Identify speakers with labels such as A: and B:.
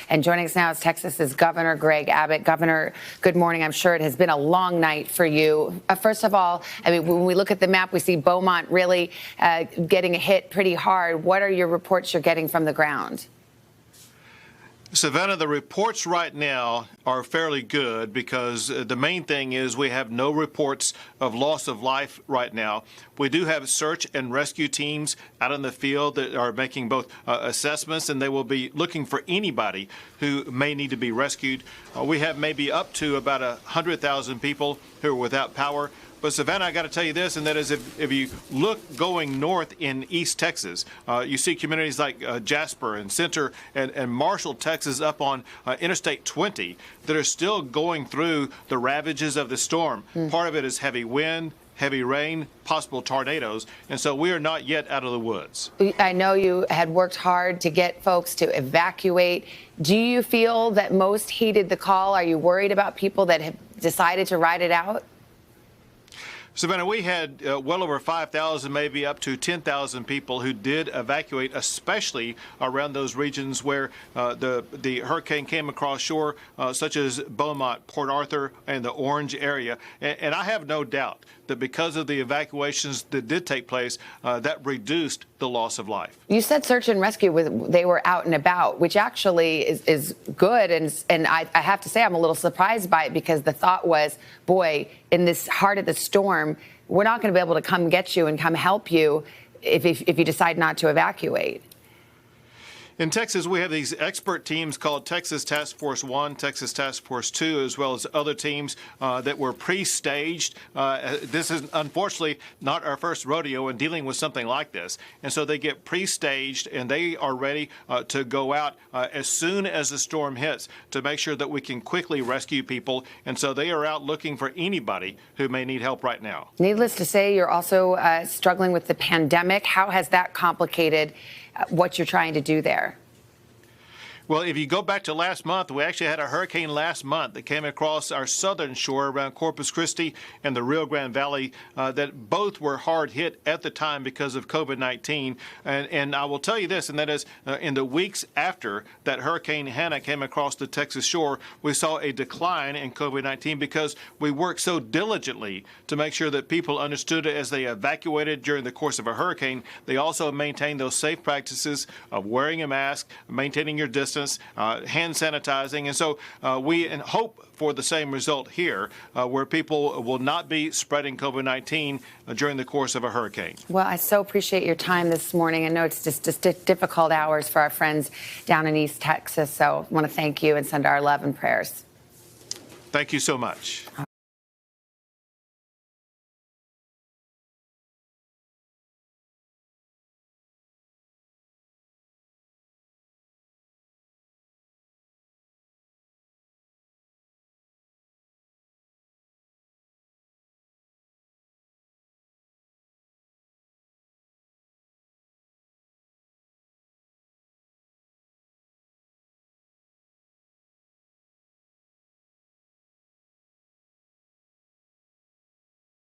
A: And joining us now is Texas's Governor Greg Abbott. Governor, good morning. I'm sure it has been a long night for you. First of all, I mean, when we look at the map, we see Beaumont really getting hit pretty hard. What are your reports you're getting from the ground?
B: Savannah, the reports right now are fairly good because the main thing is we have no reports of loss of life right now. We do have search and rescue teams out in the field that are making both assessments, and they will be looking for anybody who may need to be rescued. We have maybe up to about 100,000 people who are without power. But Savannah, I got to tell you this, and that is if you look going north in East Texas, you see communities like Jasper and Center and Marshall, Texas, up on Interstate 20 that are still going through the ravages of the storm. Part of it is heavy wind, heavy rain, possible tornadoes, and so we are not yet out of the woods.
A: I know you had worked hard to get folks to evacuate. Do you feel that most heeded the call? Are you worried about people that have decided to ride it out?
B: Savannah, we had well over 5,000, maybe up to 10,000 people who did evacuate, especially around those regions where the hurricane came across shore, such as Beaumont, Port Arthur, and the Orange area. And I have no doubt that because of the evacuations that did take place, that reduced the loss of life.
A: You said search and rescue, they were out and about, which actually is good. And I have to say I'm a little surprised by it because the thought was, boy, in this heart of the storm, we're not going to be able to come get you and come help you if you decide not to evacuate.
B: In Texas, we have these expert teams called Texas Task Force 1, Texas Task Force 2, as well as other teams that were pre-staged. This is unfortunately not our first rodeo in dealing with something like this. And so they get pre-staged and they are ready to go out as soon as the storm hits to make sure that we can quickly rescue people. And so they are out looking for anybody who may need help right now.
A: Needless to say, you're also struggling with the pandemic. How has that complicated what you're trying to do there?
B: Well, if you go back to last month, we actually had a hurricane last month that came across our southern shore around Corpus Christi and the Rio Grande Valley that both were hard hit at the time because of COVID-19. And I will tell you this, and that is in the weeks after that Hurricane Hannah came across the Texas shore, we saw a decline in COVID-19 because we worked so diligently to make sure that people understood it as they evacuated during the course of a hurricane. They also maintained those safe practices of wearing a mask, maintaining your distance, hand sanitizing. And so we hope for the same result here, where people will not be spreading COVID-19 during the course of a hurricane.
A: Well, I so appreciate your time this morning. I know it's just difficult hours for our friends down in East Texas. So I want to thank you and send our love and prayers.
B: Thank you so much.